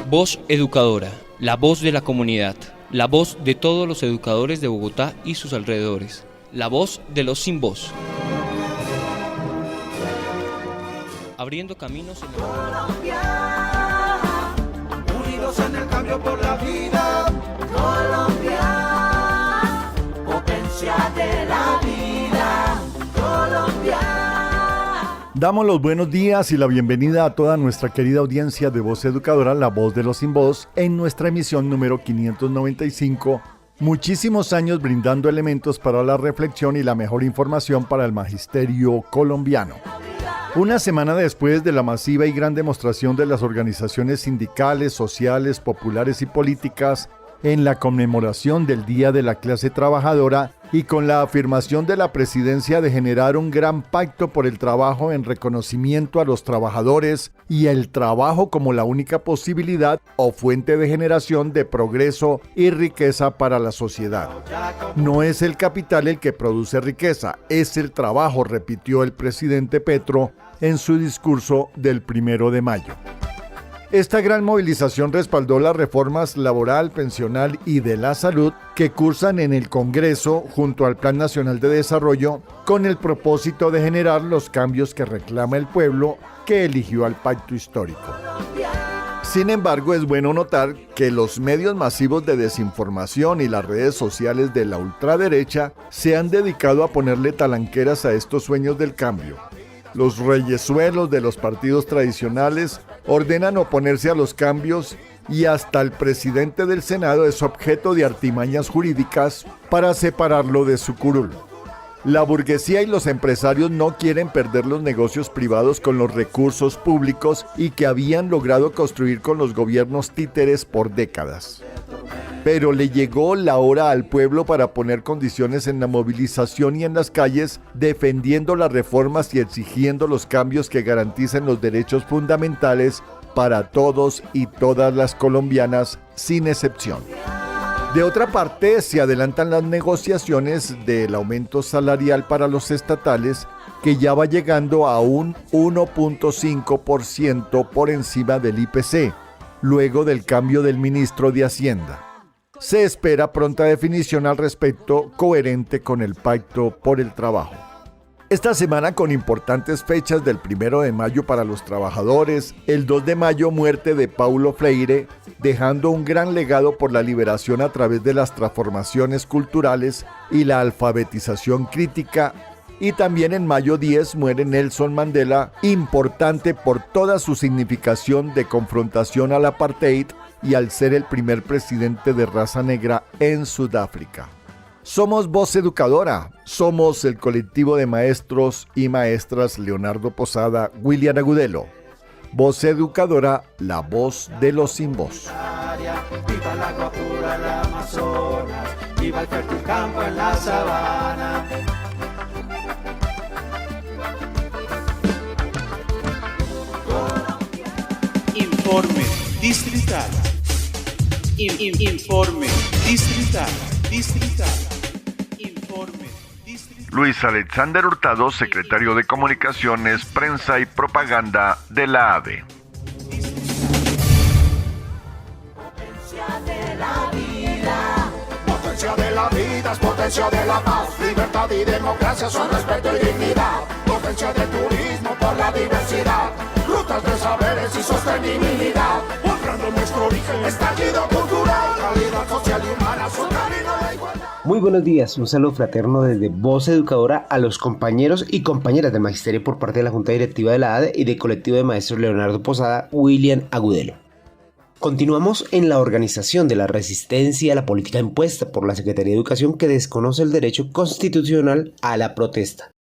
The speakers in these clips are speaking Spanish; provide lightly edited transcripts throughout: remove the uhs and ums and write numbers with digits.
Voz Educadora, la voz de la comunidad, la voz de todos los educadores de Bogotá y sus alrededores, la voz de los sin voz. Abriendo caminos en Colombia, unidos en el cambio por la vida. Colombia, potencia de la vida. Colombia. Damos los buenos días y la bienvenida a toda nuestra querida audiencia de Voz Educadora, la voz de los sin voz, en nuestra emisión número 595. Muchísimos años brindando elementos para la reflexión y la mejor información para el magisterio colombiano. Una semana después de la masiva y gran demostración de las organizaciones sindicales, sociales, populares y políticas en la conmemoración del Día de la Clase Trabajadora y con la afirmación de la presidencia de generar un gran pacto por el trabajo en reconocimiento a los trabajadores y el trabajo como la única posibilidad o fuente de generación de progreso y riqueza para la sociedad. No es el capital el que produce riqueza, es el trabajo, repitió el presidente Petro en su discurso del 1 de mayo. Esta gran movilización respaldó las reformas laboral, pensional y de la salud que cursan en el Congreso junto al Plan Nacional de Desarrollo con el propósito de generar los cambios que reclama el pueblo que eligió al pacto histórico. Sin embargo, es bueno notar que los medios masivos de desinformación y las redes sociales de la ultraderecha se han dedicado a ponerle talanqueras a estos sueños del cambio. Los reyesuelos de los partidos tradicionales ordenan oponerse a los cambios y hasta el presidente del Senado es objeto de artimañas jurídicas para separarlo de su curul. La burguesía y los empresarios no quieren perder los negocios privados con los recursos públicos y que habían logrado construir con los gobiernos títeres por décadas. Pero le llegó la hora al pueblo para poner condiciones en la movilización y en las calles, defendiendo las reformas y exigiendo los cambios que garanticen los derechos fundamentales para todos y todas las colombianas, sin excepción. De otra parte, se adelantan las negociaciones del aumento salarial para los estatales, que ya va llegando a un 1.5% por encima del IPC, luego del cambio del ministro de Hacienda. Se espera pronta definición al respecto, coherente con el Pacto por el Trabajo. Esta semana con importantes fechas del 1 de mayo para los trabajadores, el 2 de mayo muerte de Paulo Freire, dejando un gran legado por la liberación a través de las transformaciones culturales y la alfabetización crítica, y también en mayo 10 muere Nelson Mandela, importante por toda su significación de confrontación al apartheid y al ser el primer presidente de raza negra en Sudáfrica. Somos Voz Educadora, somos el colectivo de maestros y maestras Leonardo Posada, William Agudelo. Voz Educadora, la voz de los sin voz. Viva el agua pura en la Amazonas, viva el fértil campo en la sabana. Informe distrital. Informe distrital. Informe distrital. Luis Alexander Hurtado, secretario de Comunicaciones, Prensa y Propaganda de la ADE. Potencia de la vida. Potencia de la vida es potencia de la paz. Libertad y democracia son respeto y dignidad. Potencia del turismo por la diversidad. Rutas de saberes y sostenibilidad. Honrando nuestro origen, estallido cultural. Calidad social y humana, su camino de igualdad. Muy buenos días, un saludo fraterno desde Voz Educadora a los compañeros y compañeras del Magisterio por parte de la Junta Directiva de la ADE y del colectivo de maestros Leonardo Posada, William Agudelo. Continuamos en la organización de la resistencia a la política impuesta por la Secretaría de Educación, que desconoce el derecho constitucional a la protesta.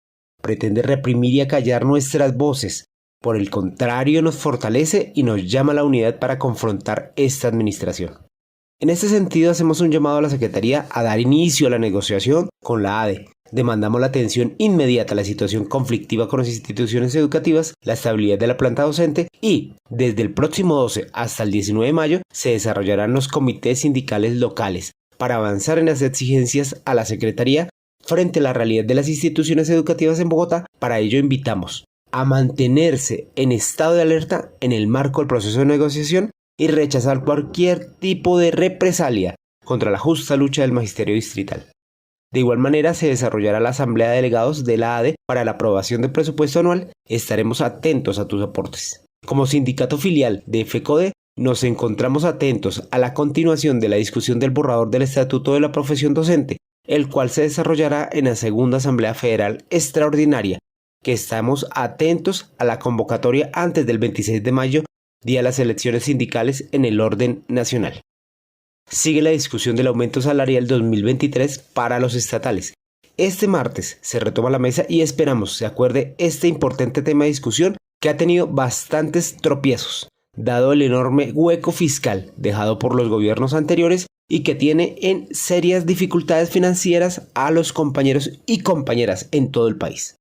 Pretende reprimir y acallar nuestras voces. Por el contrario, nos fortalece y nos llama a la unidad para confrontar esta administración. En este sentido, hacemos un llamado a la Secretaría a dar inicio a la negociación con la ADE. Demandamos la atención inmediata a la situación conflictiva con las instituciones educativas, la estabilidad de la planta docente y, desde el próximo 12 hasta el 19 de mayo, se desarrollarán los comités sindicales locales para avanzar en las exigencias a la Secretaría frente a la realidad de las instituciones educativas en Bogotá. Para ello invitamos a mantenerse en estado de alerta en el marco del proceso de negociación y rechazar cualquier tipo de represalia contra la justa lucha del magisterio distrital. De igual manera se desarrollará la asamblea de delegados de la ADE para la aprobación del presupuesto anual. Estaremos atentos a tus aportes. Como sindicato filial de FECODE, nos encontramos atentos a la continuación de la discusión del borrador del Estatuto de la Profesión Docente, el cual se desarrollará en la segunda Asamblea Federal Extraordinaria, que estamos atentos a la convocatoria antes del 26 de mayo, día de las elecciones sindicales en el orden nacional. Sigue la discusión del aumento salarial 2023 para los estatales. Este martes se retoma la mesa y esperamos se acuerde este importante tema de discusión que ha tenido bastantes tropiezos, dado el enorme hueco fiscal dejado por los gobiernos anteriores y que tiene en serias dificultades financieras a los compañeros y compañeras en todo el país.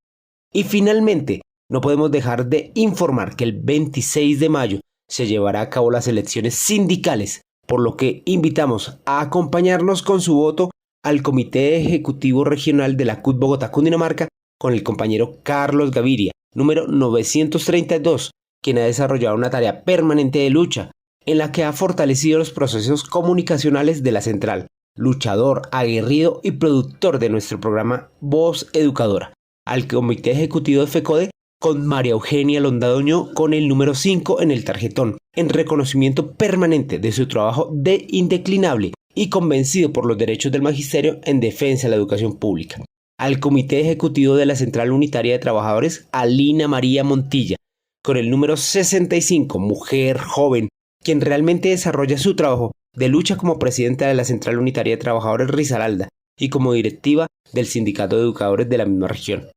Y finalmente, no podemos dejar de informar que el 26 de mayo se llevará a cabo las elecciones sindicales, por lo que invitamos a acompañarnos con su voto al Comité Ejecutivo Regional de la CUT Bogotá Cundinamarca con el compañero Carlos Gaviria, número 932, quien ha desarrollado una tarea permanente de lucha, en la que ha fortalecido los procesos comunicacionales de la central, luchador, aguerrido y productor de nuestro programa Voz Educadora, al Comité Ejecutivo de FECODE con María Eugenia Londoño con el número 5 en el tarjetón, en reconocimiento permanente de su trabajo de indeclinable y convencido por los derechos del magisterio en defensa de la educación pública. Al Comité Ejecutivo de la Central Unitaria de Trabajadores, Alina María Montilla, con el número 65, mujer joven, quien realmente desarrolla su trabajo de lucha como presidenta de la Central Unitaria de Trabajadores Risaralda y como directiva del Sindicato de Educadores de la misma región,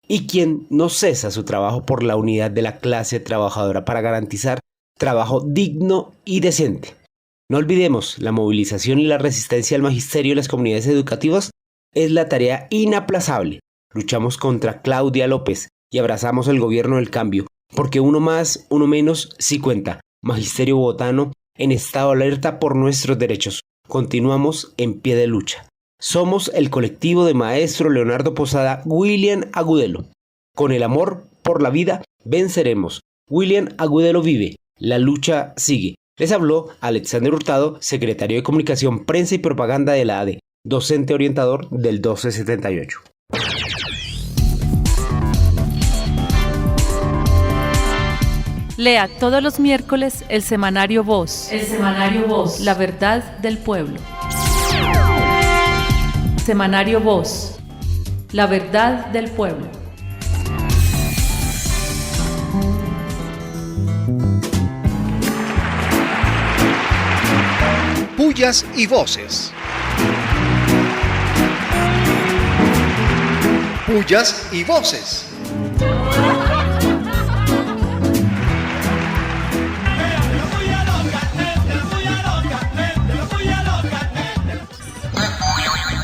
y quien no cesa su trabajo por la unidad de la clase trabajadora para garantizar trabajo digno y decente. No olvidemos, la movilización y la resistencia al magisterio y las comunidades educativas es la tarea inaplazable. Luchamos contra Claudia López y abrazamos el gobierno del cambio, porque uno más, uno menos, sí cuenta. Magisterio bogotano en estado de alerta por nuestros derechos. Continuamos en pie de lucha. Somos el colectivo de maestro Leonardo Posada, William Agudelo. Con el amor por la vida venceremos. William Agudelo vive. La lucha sigue. Les habló Alexander Hurtado, secretario de Comunicación, Prensa y Propaganda de la ADE, docente orientador del 1278. Lea todos los miércoles el semanario Voz. El semanario Voz. La verdad del pueblo. Semanario Voz. La verdad del pueblo. Pullas y voces. Pullas y voces.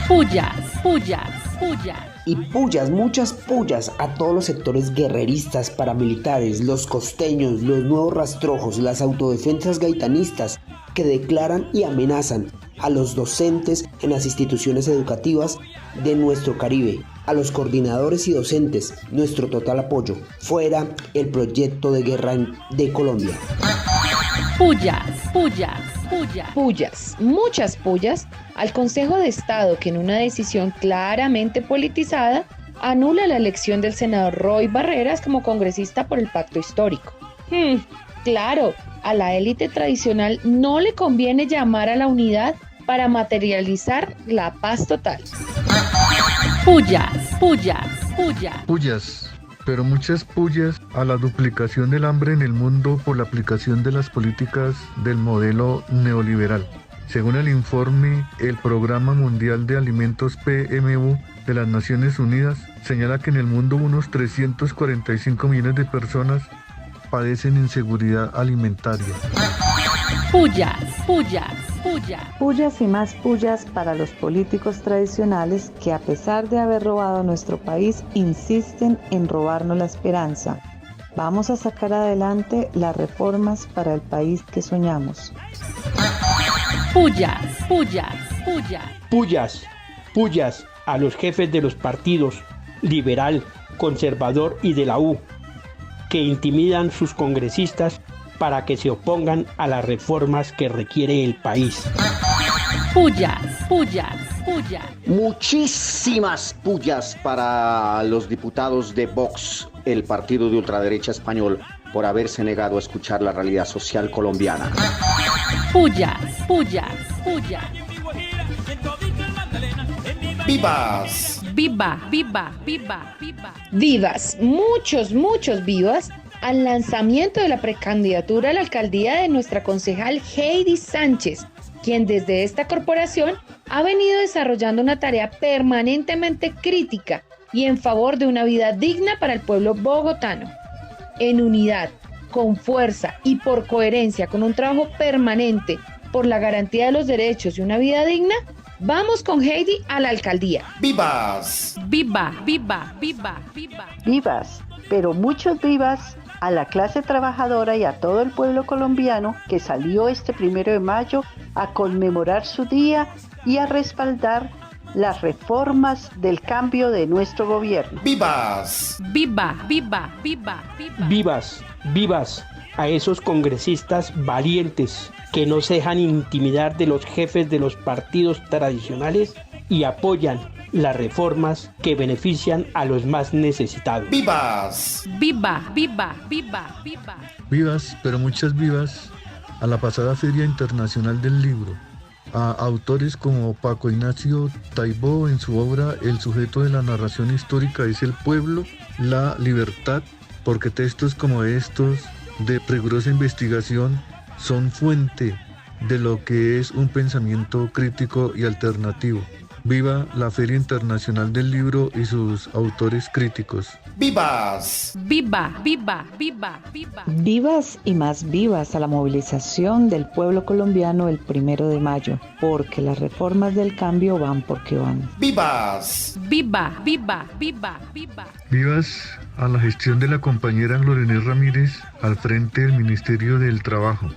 Pullas, pullas, pullas. Y pullas, muchas pullas a todos los sectores guerreristas, paramilitares, los costeños, los nuevos rastrojos, las autodefensas gaitanistas que declaran y amenazan a los docentes en las instituciones educativas de nuestro Caribe, a los coordinadores y docentes, nuestro total apoyo. Fuera el proyecto de guerra de Colombia. Pullas, pullas, pullas. Pullas, muchas pullas al Consejo de Estado que en una decisión claramente politizada anula la elección del senador Roy Barreras como congresista por el pacto histórico. Claro, a la élite tradicional no le conviene llamar a la unidad para materializar la paz total. Pullas, pullas, pullas. Pullas, pero muchas pullas a la duplicación del hambre en el mundo por la aplicación de las políticas del modelo neoliberal. Según el informe, el Programa Mundial de Alimentos PMU de las Naciones Unidas señala que en el mundo unos 345 millones de personas padecen inseguridad alimentaria. Pullas, pullas, pullas. Pullas y más pullas para los políticos tradicionales que, a pesar de haber robado nuestro país, insisten en robarnos la esperanza. Vamos a sacar adelante las reformas para el país que soñamos. Pullas, pullas, pullas. Pullas, pullas a los jefes de los partidos liberal, conservador y de la U, que intimidan sus congresistas para que se opongan a las reformas que requiere el país. Pullas, pullas, pullas. Muchísimas pullas para los diputados de Vox, el partido de ultraderecha español, por haberse negado a escuchar la realidad social colombiana. Pullas, pullas, pullas. ¡Vivas! Viva, viva, viva, viva. Vivas, muchos vivas al lanzamiento de la precandidatura a la alcaldía de nuestra concejal Heidi Sánchez, quien desde esta corporación ha venido desarrollando una tarea permanentemente crítica y en favor de una vida digna para el pueblo bogotano. En unidad, con fuerza y por coherencia con un trabajo permanente por la garantía de los derechos y una vida digna, vamos con Heidi a la alcaldía. ¡Vivas! Viva, viva, viva, viva. Vivas, pero muchos vivas a la clase trabajadora y a todo el pueblo colombiano que salió este 1 de mayo a conmemorar su día y a respaldar las reformas del cambio de nuestro gobierno. ¡Vivas! Viva, viva, viva, viva. Vivas, vivas a esos congresistas valientes que no se dejan intimidar de los jefes de los partidos tradicionales y apoyan las reformas que benefician a los más necesitados. ¡Vivas! Viva, viva, viva, viva. Vivas, pero muchas vivas, a la pasada Feria Internacional del Libro, a autores como Paco Ignacio Taibo en su obra El sujeto de la narración histórica es el pueblo, la libertad, porque textos como estos de rigurosa investigación son fuente de lo que es un pensamiento crítico y alternativo. Viva la Feria Internacional del Libro y sus autores críticos. ¡Vivas! Viva, viva, viva, viva. Vivas y más vivas a la movilización del pueblo colombiano el 1 de mayo, porque las reformas del cambio van porque van. ¡Vivas! Viva, viva, viva, viva. Vivas a la gestión de la compañera Gloria Ramírez al frente del Ministerio del Trabajo.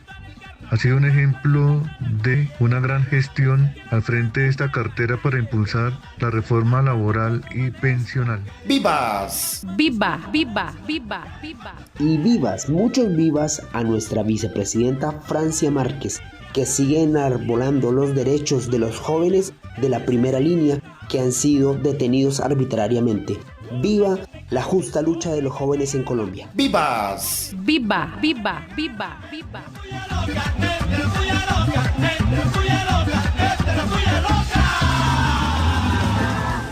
Ha sido un ejemplo de una gran gestión al frente de esta cartera para impulsar la reforma laboral y pensional. ¡Vivas! Viva, viva, viva, viva. Y vivas, muchos vivas a nuestra vicepresidenta Francia Márquez, que sigue enarbolando los derechos de los jóvenes de la primera línea que han sido detenidos arbitrariamente. Viva la justa lucha de los jóvenes en Colombia. ¡Vivas! Viva, viva, viva, viva.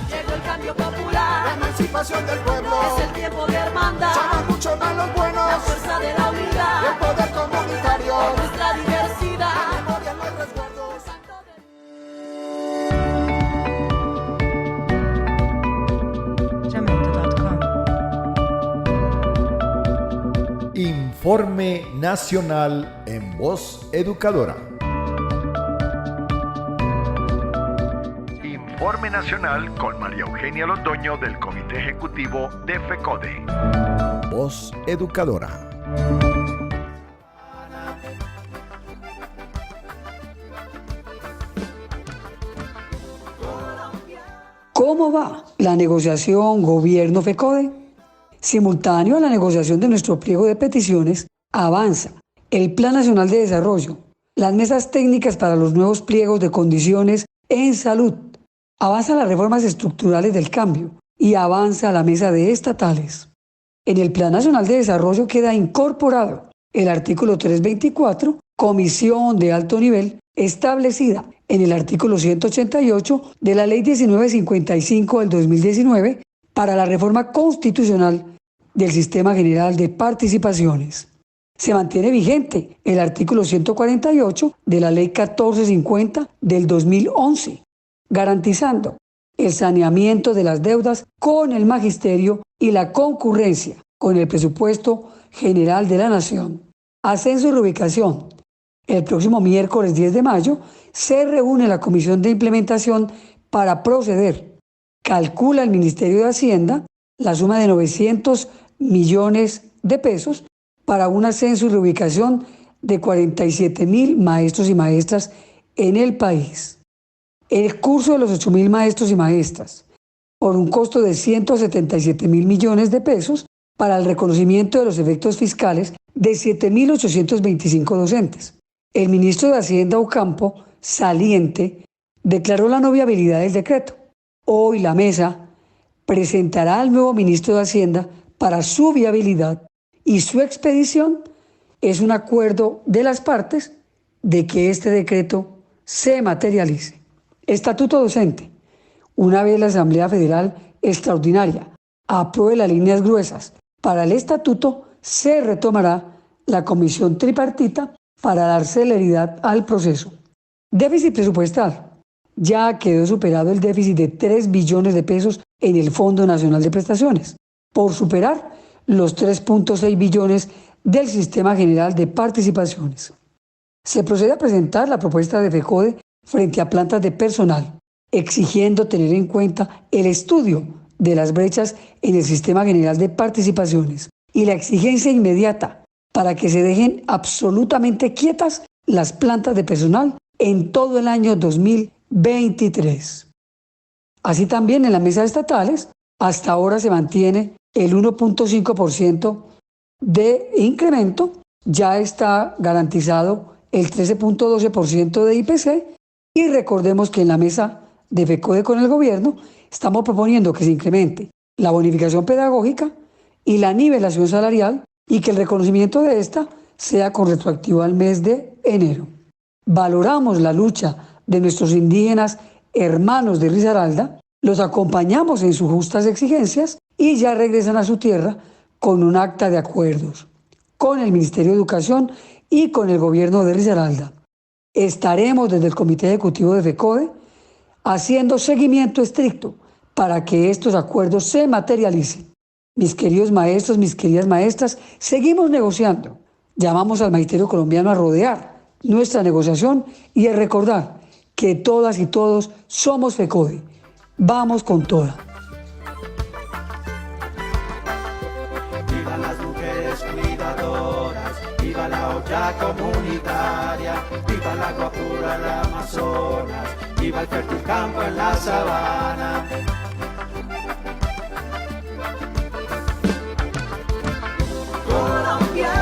Llegó el cambio popular, la emancipación del pueblo. Es el tiempo de hermandad. Somos mucho más los buenos. La fuerza de la unidad. Y el poder comunitario. Por nuestra diversidad. La memoria no hay resguardo. Informe Nacional en Voz Educadora. Informe Nacional con María Eugenia Londoño del Comité Ejecutivo de FECODE. Voz Educadora. ¿Cómo va la negociación gobierno-FECODE? Simultáneo a la negociación de nuestro pliego de peticiones, avanza el Plan Nacional de Desarrollo, las mesas técnicas para los nuevos pliegos de condiciones en salud, avanza las reformas estructurales del cambio y avanza la mesa de estatales. En el Plan Nacional de Desarrollo queda incorporado el artículo 324, Comisión de Alto Nivel, establecida en el artículo 188 de la Ley 1955 del 2019 para la reforma constitucional del Sistema General de Participaciones. Se mantiene vigente el artículo 148 de la Ley 1450 del 2011, garantizando el saneamiento de las deudas con el magisterio y la concurrencia con el presupuesto general de la Nación. Ascenso y reubicación. El próximo miércoles 10 de mayo se reúne la Comisión de Implementación para proceder. Calcula el Ministerio de Hacienda la suma de 900 millones de pesos para un ascenso y reubicación de 47.000 maestros y maestras en el país. El curso de los 8.000 maestros y maestras, por un costo de 177.000 millones de pesos para el reconocimiento de los efectos fiscales de 7.825 docentes. El ministro de Hacienda Ocampo, saliente, declaró la no viabilidad del decreto. Hoy la mesa presentará al nuevo ministro de Hacienda para su viabilidad y su expedición es un acuerdo de las partes de que este decreto se materialice. Estatuto docente. Una vez la Asamblea Federal Extraordinaria apruebe las líneas gruesas para el estatuto, se retomará la comisión tripartita para dar celeridad al proceso. Déficit presupuestal. Ya quedó superado el déficit de 3 billones de pesos en el Fondo Nacional de Prestaciones, por superar los 3.6 billones del Sistema General de Participaciones. Se procede a presentar la propuesta de FECODE frente a plantas de personal, exigiendo tener en cuenta el estudio de las brechas en el Sistema General de Participaciones y la exigencia inmediata para que se dejen absolutamente quietas las plantas de personal en todo el año 2023. Así también en las mesas estatales, hasta ahora se mantiene el 1.5% de incremento, ya está garantizado el 13.12% de IPC y recordemos que en la mesa de FECODE con el gobierno estamos proponiendo que se incremente la bonificación pedagógica y la nivelación salarial y que el reconocimiento de esta sea con retroactivo al mes de enero. Valoramos la lucha de nuestros indígenas hermanos de Risaralda, los acompañamos en sus justas exigencias y ya regresan a su tierra con un acta de acuerdos con el Ministerio de Educación y con el gobierno de Risaralda. Estaremos desde el Comité Ejecutivo de FECODE haciendo seguimiento estricto para que estos acuerdos se materialicen. Mis queridos maestros, mis queridas maestras, seguimos negociando. Llamamos al Magisterio Colombiano a rodear nuestra negociación y a recordar que todas y todos somos FECODE. Vamos con toda. Viva las mujeres cuidadoras, viva la olla comunitaria, viva el agua pura en la Amazonas, viva el fértil campo en la sabana. Colombia,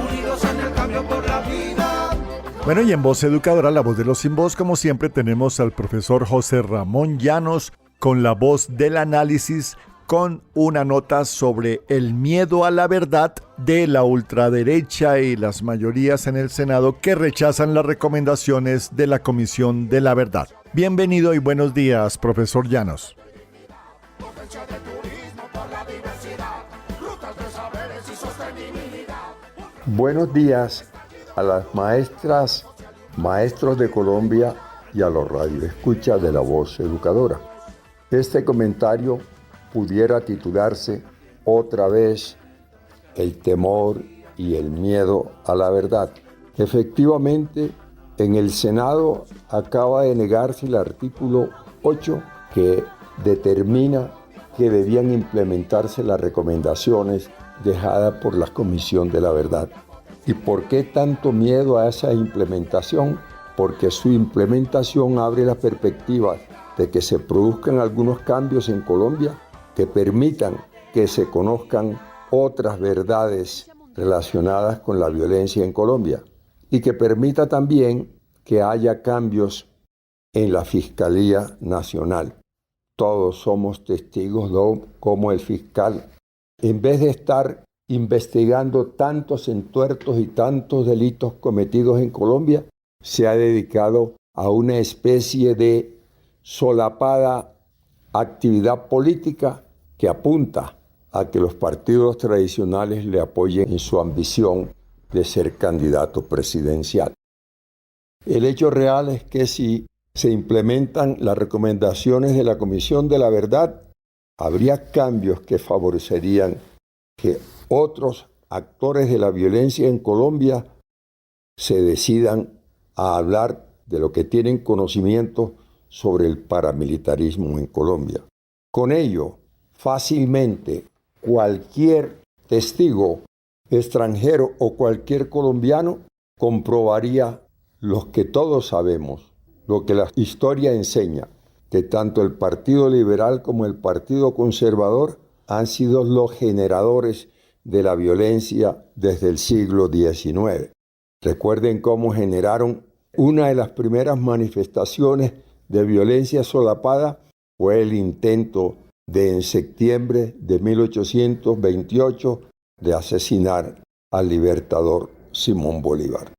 unidos en el cambio por la vida. Bueno, y en Voz Educadora, la voz de los sin voz, como siempre, tenemos al profesor José Ramón Llanos con la voz del análisis, con una nota sobre el miedo a la verdad de la ultraderecha y las mayorías en el Senado que rechazan las recomendaciones de la Comisión de la Verdad. Bienvenido y buenos días, profesor Llanos. Buenos días a las maestras, maestros de Colombia y a los radioescuchas de la Voz Educadora. Este comentario pudiera titularse otra vez el temor y el miedo a la verdad. Efectivamente, en el Senado acaba de negarse el artículo 8 que determina que debían implementarse las recomendaciones dejadas por la Comisión de la Verdad. ¿Y por qué tanto miedo a esa implementación? Porque su implementación abre la perspectiva de que se produzcan algunos cambios en Colombia que permitan que se conozcan otras verdades relacionadas con la violencia en Colombia y que permita también que haya cambios en la Fiscalía Nacional. Todos somos testigos de cómo el fiscal, en vez de estar investigando tantos entuertos y tantos delitos cometidos en Colombia, se ha dedicado a una especie de solapada actividad política que apunta a que los partidos tradicionales le apoyen en su ambición de ser candidato presidencial. El hecho real es que si se implementan las recomendaciones de la Comisión de la Verdad, habría cambios que favorecerían que otros actores de la violencia en Colombia se decidan a hablar de lo que tienen conocimiento sobre el paramilitarismo en Colombia. Con ello, fácilmente cualquier testigo extranjero o cualquier colombiano comprobaría lo que todos sabemos, lo que la historia enseña, que tanto el Partido Liberal como el Partido Conservador han sido los generadores de la violencia desde el siglo XIX. Recuerden cómo generaron una de las primeras manifestaciones de violencia solapada fue el intento de en septiembre de 1828 de asesinar al libertador Simón Bolívar.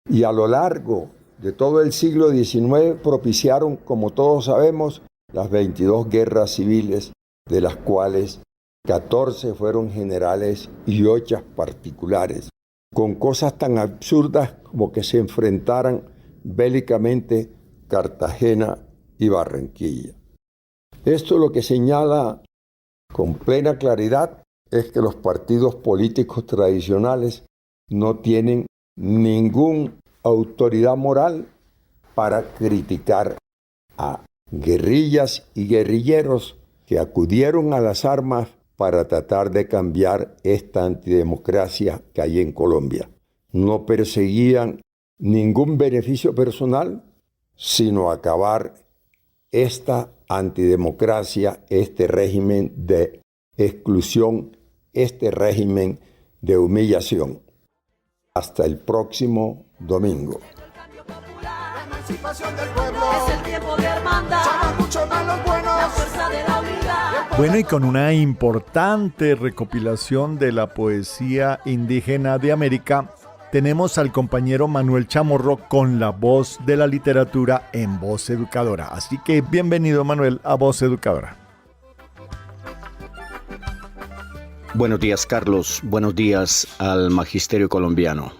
Y a lo largo de todo el siglo XIX propiciaron, como todos sabemos, las 22 guerras civiles, de las cuales 14 fueron generales y 8 particulares, con cosas tan absurdas como que se enfrentaran bélicamente Cartagena y Barranquilla. Esto lo que señala con plena claridad es que los partidos políticos tradicionales no tienen ninguna autoridad moral para criticar a guerrillas y guerrilleros que acudieron a las armas para tratar de cambiar esta antidemocracia que hay en Colombia. No perseguían ningún beneficio personal, sino acabar esta antidemocracia, este régimen de exclusión, este régimen de humillación. Hasta el próximo domingo. Es el tiempo de hermandad. Somos mucho más los buenos. La fuerza de la unidad. Bueno, y con una importante recopilación de la poesía indígena de América, tenemos al compañero Manuel Chamorro con la voz de la literatura en Voz Educadora. Así que bienvenido, Manuel, a Voz Educadora. Buenos días, Carlos. Buenos días al magisterio colombiano.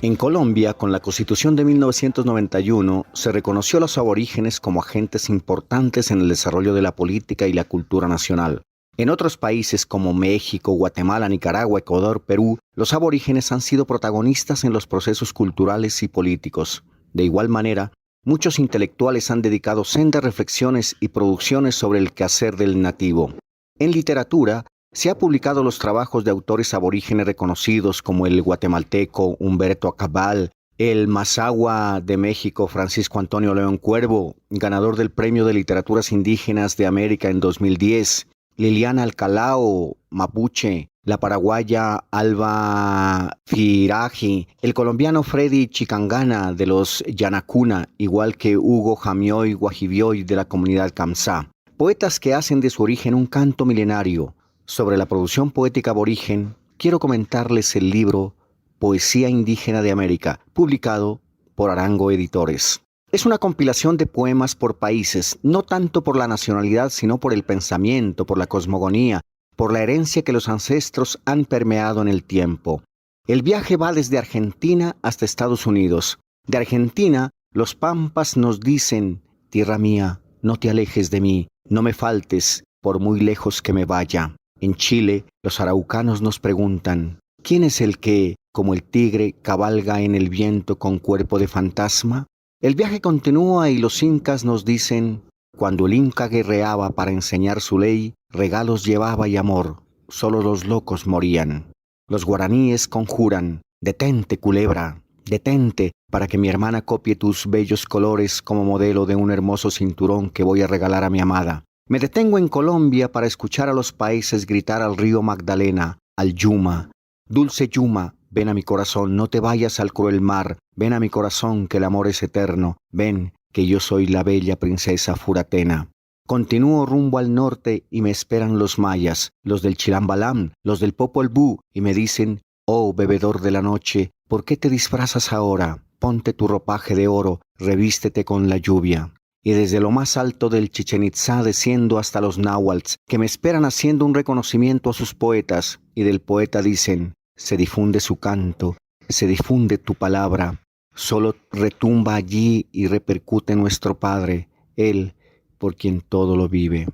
En Colombia, con la Constitución de 1991, se reconoció a los aborígenes como agentes importantes en el desarrollo de la política y la cultura nacional. En otros países como México, Guatemala, Nicaragua, Ecuador, Perú, los aborígenes han sido protagonistas en los procesos culturales y políticos. De igual manera, muchos intelectuales han dedicado sendas reflexiones y producciones sobre el quehacer del nativo. En literatura, se han publicado los trabajos de autores aborígenes reconocidos como el guatemalteco Humberto Acabal, el mazahua de México Francisco Antonio León Cuervo, ganador del Premio de Literaturas Indígenas de América en 2010, Liliana Alcalao, mapuche, la paraguaya Alba Firaji, el colombiano Freddy Chicangana de los Yanacuna, igual que Hugo Jamioy Guajibioy de la comunidad Kamsá. Poetas que hacen de su origen un canto milenario. Sobre la producción poética aborigen, quiero comentarles el libro Poesía Indígena de América, publicado por Arango Editores. Es una compilación de poemas por países, no tanto por la nacionalidad, sino por el pensamiento, por la cosmogonía, por la herencia que los ancestros han permeado en el tiempo. El viaje va desde Argentina hasta Estados Unidos. De Argentina, los pampas nos dicen: tierra mía, no te alejes de mí, no me faltes, por muy lejos que me vaya. En Chile, los araucanos nos preguntan: ¿quién es el que, como el tigre, cabalga en el viento con cuerpo de fantasma? El viaje continúa y los incas nos dicen: cuando el inca guerreaba para enseñar su ley, regalos llevaba y amor, solo los locos morían. Los guaraníes conjuran: detente, culebra, detente, para que mi hermana copie tus bellos colores como modelo de un hermoso cinturón que voy a regalar a mi amada. Me detengo en Colombia para escuchar a los países gritar al río Magdalena, al Yuma: dulce Yuma, ven a mi corazón, no te vayas al cruel mar, ven a mi corazón que el amor es eterno, ven que yo soy la bella princesa Furatena. Continúo rumbo al norte y me esperan los mayas, los del Chilambalam, los del Popol Vuh, y me dicen: oh bebedor de la noche, ¿por qué te disfrazas ahora? Ponte tu ropaje de oro, revístete con la lluvia. Y desde lo más alto del Chichén Itzá desciendo hasta los náhuatls, que me esperan haciendo un reconocimiento a sus poetas, y del poeta dicen: se difunde su canto, se difunde tu palabra, solo retumba allí y repercute en nuestro Padre, Él, por quien todo lo vive.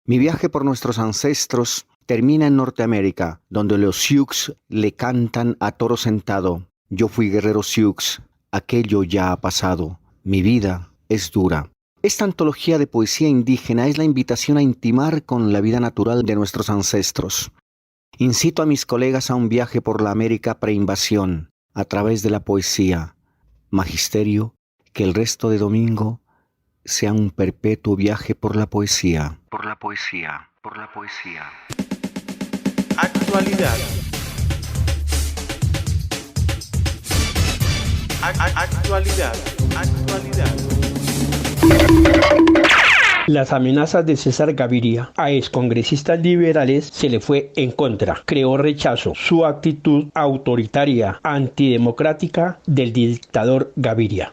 Mi viaje por nuestros ancestros termina en Norteamérica, donde los Sioux le cantan a toro sentado: yo fui guerrero Sioux, aquello ya ha pasado, mi vida es dura. Esta antología de poesía indígena es la invitación a intimar con la vida natural de nuestros ancestros. Incito a mis colegas a un viaje por la América preinvasión, a través de la poesía. Magisterio, que el resto de domingo sea un perpetuo viaje por la poesía. Por la poesía, por la poesía. Actualidad. Actualidad. Las amenazas de César Gaviria a excongresistas liberales se le fue en contra. Creó rechazo su actitud autoritaria, antidemocrática del dictador Gaviria.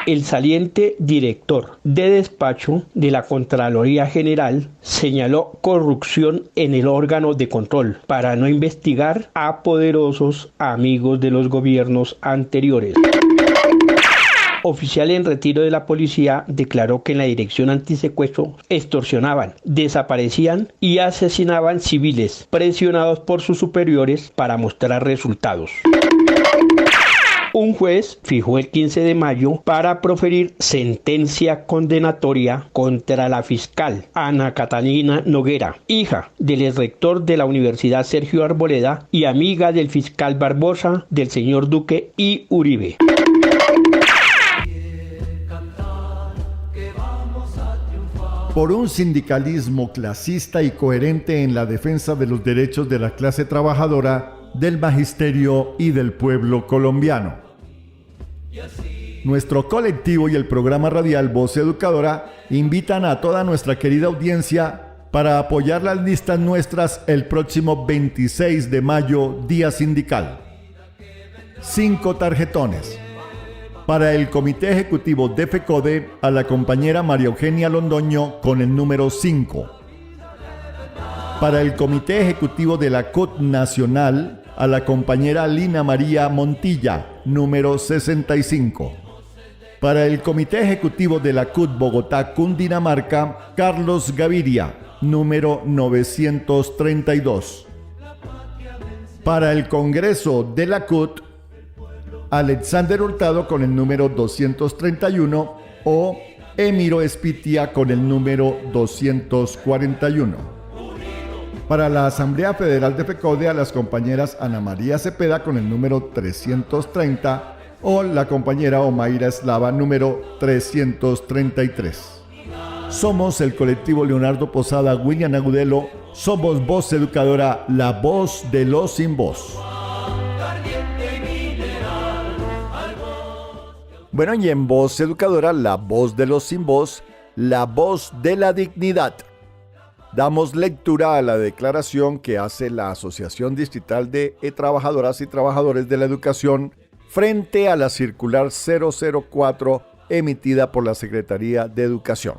El saliente director de despacho de la Contraloría General señaló corrupción en el órgano de control para no investigar a poderosos amigos de los gobiernos anteriores. Oficial en retiro de la policía declaró que en la dirección antisecuestro extorsionaban, desaparecían y asesinaban civiles presionados por sus superiores para mostrar resultados. Un juez fijó el 15 de mayo para proferir sentencia condenatoria contra la fiscal Ana Catalina Noguera, hija del exrector de la Universidad Sergio Arboleda y amiga del fiscal Barbosa, del señor Duque y Uribe. Por un sindicalismo clasista y coherente en la defensa de los derechos de la clase trabajadora, del magisterio y del pueblo colombiano. Nuestro colectivo y el programa radial Voz Educadora invitan a toda nuestra querida audiencia para apoyar las listas nuestras el próximo 26 de mayo, día sindical. 5 tarjetones. Para el Comité Ejecutivo de FECODE, a la compañera María Eugenia Londoño con el número 5. Para el Comité Ejecutivo de la CUT Nacional, a la compañera Lina María Montilla, número 65. Para el Comité Ejecutivo de la CUT Bogotá Cundinamarca, Carlos Gaviria, número 932. Para el Congreso de la CUT, Alexander Hurtado con el número 231 o Emiro Espitia con el número 241. Para la Asamblea Federal de FECODE, a las compañeras Ana María Cepeda con el número 330 o la compañera Omaira Eslava número 333. Somos el colectivo Leonardo Posada, William Agudelo. Somos Voz Educadora, la voz de los sin voz. Bueno, y en Voz Educadora, la voz de los sin voz, la voz de la dignidad. Damos lectura a la declaración que hace la Asociación Distrital de Trabajadoras y Trabajadores de la Educación frente a la circular 004 emitida por la Secretaría de Educación.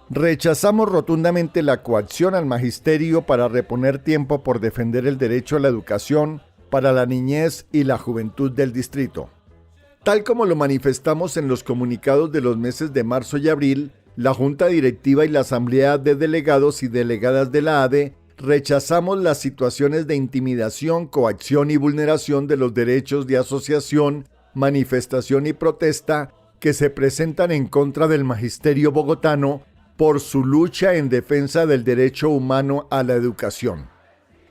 Rechazamos rotundamente la coacción al magisterio para reponer tiempo por defender el derecho a la educación para la niñez y la juventud del distrito. Tal como lo manifestamos en los comunicados de los meses de marzo y abril, la Junta Directiva y la Asamblea de Delegados y Delegadas de la ADE rechazamos las situaciones de intimidación, coacción y vulneración de los derechos de asociación, manifestación y protesta que se presentan en contra del magisterio bogotano por su lucha en defensa del derecho humano a la educación.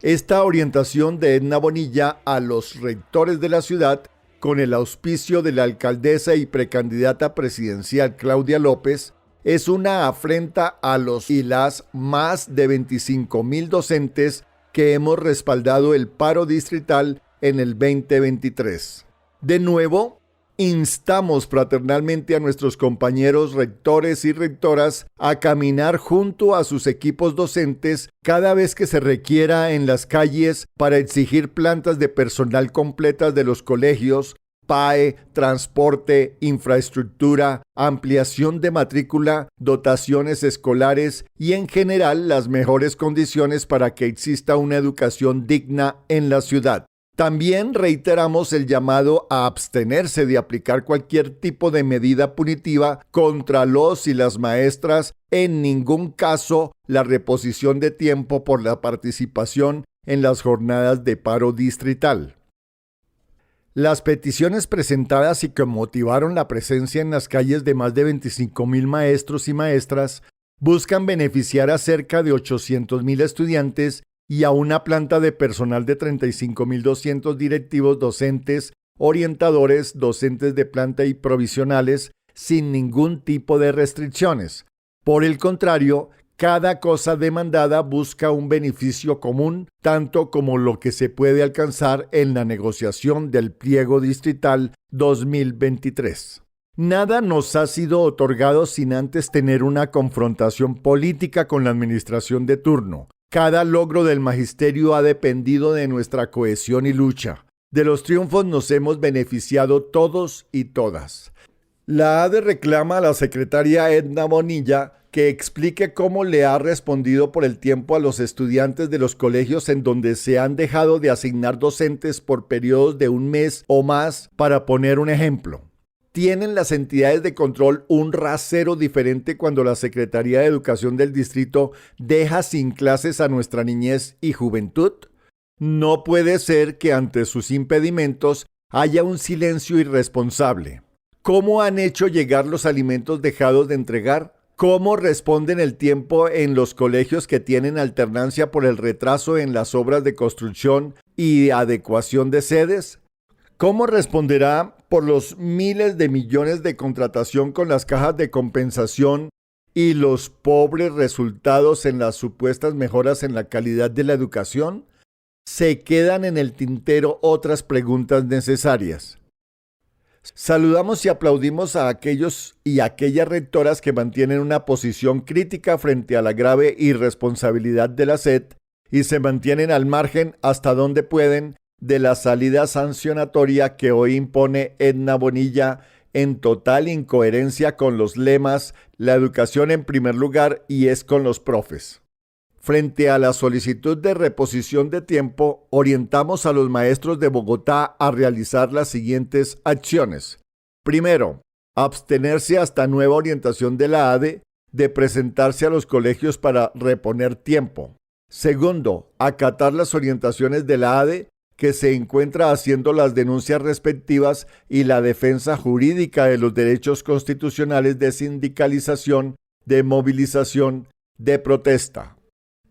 Esta orientación de Edna Bonilla a los rectores de la ciudad, con el auspicio de la alcaldesa y precandidata presidencial Claudia López, es una afrenta a los y las más de 25,000 docentes que hemos respaldado el paro distrital en el 2023. De nuevo, instamos fraternalmente a nuestros compañeros rectores y rectoras a caminar junto a sus equipos docentes cada vez que se requiera en las calles para exigir plantas de personal completas de los colegios, PAE, transporte, infraestructura, ampliación de matrícula, dotaciones escolares y en general las mejores condiciones para que exista una educación digna en la ciudad. También reiteramos el llamado a abstenerse de aplicar cualquier tipo de medida punitiva contra los y las maestras, en ningún caso la reposición de tiempo por la participación en las jornadas de paro distrital. Las peticiones presentadas y que motivaron la presencia en las calles de más de 25,000 maestros y maestras buscan beneficiar a cerca de 800,000 estudiantes y a una planta de personal de 35,200 directivos docentes, orientadores, docentes de planta y provisionales, sin ningún tipo de restricciones. Por el contrario, Cada cosa demandada busca un beneficio común, tanto como lo que se puede alcanzar en la negociación del pliego distrital 2023. Nada nos ha sido otorgado sin antes tener una confrontación política con la administración de turno. Cada logro del magisterio ha dependido de nuestra cohesión y lucha. De los triunfos nos hemos beneficiado todos y todas. La ADE reclama a la secretaria Edna Bonilla que explique cómo le ha respondido por el tiempo a los estudiantes de los colegios en donde se han dejado de asignar docentes por periodos de un mes o más, para poner un ejemplo. ¿Tienen las entidades de control un rasero diferente cuando la Secretaría de Educación del distrito deja sin clases a nuestra niñez y juventud? No puede ser que ante sus impedimentos haya un silencio irresponsable. ¿Cómo han hecho llegar los alimentos dejados de entregar? ¿Cómo responden el tiempo en los colegios que tienen alternancia por el retraso en las obras de construcción y adecuación de sedes? ¿Cómo responderá por los miles de millones de contratación con las cajas de compensación y los pobres resultados en las supuestas mejoras en la calidad de la educación? Se quedan en el tintero otras preguntas necesarias. Saludamos y aplaudimos a aquellos y aquellas rectoras que mantienen una posición crítica frente a la grave irresponsabilidad de la SED y se mantienen al margen hasta donde pueden de la salida sancionatoria que hoy impone Edna Bonilla, en total incoherencia con los lemas "la educación en primer lugar y es con los profes". Frente a la solicitud de reposición de tiempo, orientamos a los maestros de Bogotá a realizar las siguientes acciones. Primero, abstenerse hasta nueva orientación de la ADE de presentarse a los colegios para reponer tiempo. Segundo, acatar las orientaciones de la ADE, que se encuentra haciendo las denuncias respectivas y la defensa jurídica de los derechos constitucionales de sindicalización, de movilización, de protesta.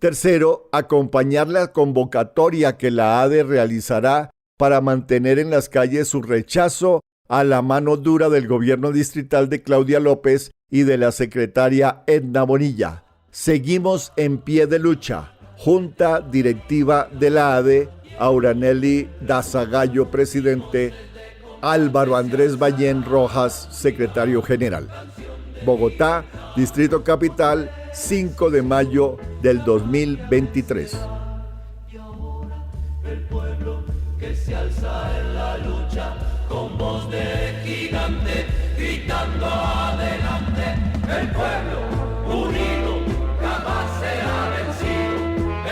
Tercero, acompañar la convocatoria que la ADE realizará para mantener en las calles su rechazo a la mano dura del gobierno distrital de Claudia López y de la secretaria Edna Bonilla. Seguimos en pie de lucha. Junta Directiva de la ADE, Auranelli Dazagallo, presidente, Álvaro Andrés Ballén Rojas, secretario general. Bogotá, Distrito Capital, 5 de mayo del 2023. El pueblo que se alza en la lucha con voz de gigante, gritando adelante. El pueblo unido jamás será vencido.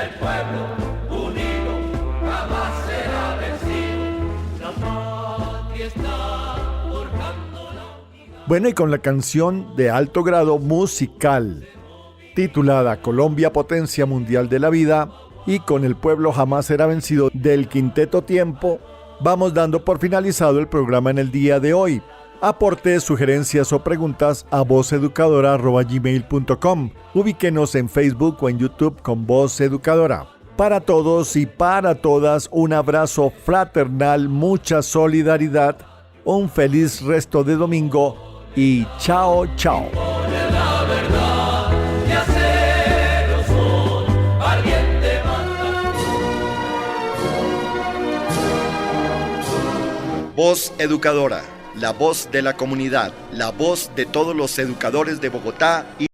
El pueblo unido jamás será vencido. La patria está forjando la unidad. Bueno, y con la canción de alto grado musical titulada Colombia, potencia mundial de la vida, y con El pueblo jamás será vencido del Quinteto Tiempo, vamos dando por finalizado el programa en el día de hoy. Aporte sugerencias o preguntas a vozeducadora@gmail.com. Ubíquenos en Facebook o en YouTube con Voz Educadora. Para todos y para todas, un abrazo fraternal, mucha solidaridad, un feliz resto de domingo y chao, chao. Voz Educadora, la voz de la comunidad, la voz de todos los educadores de Bogotá y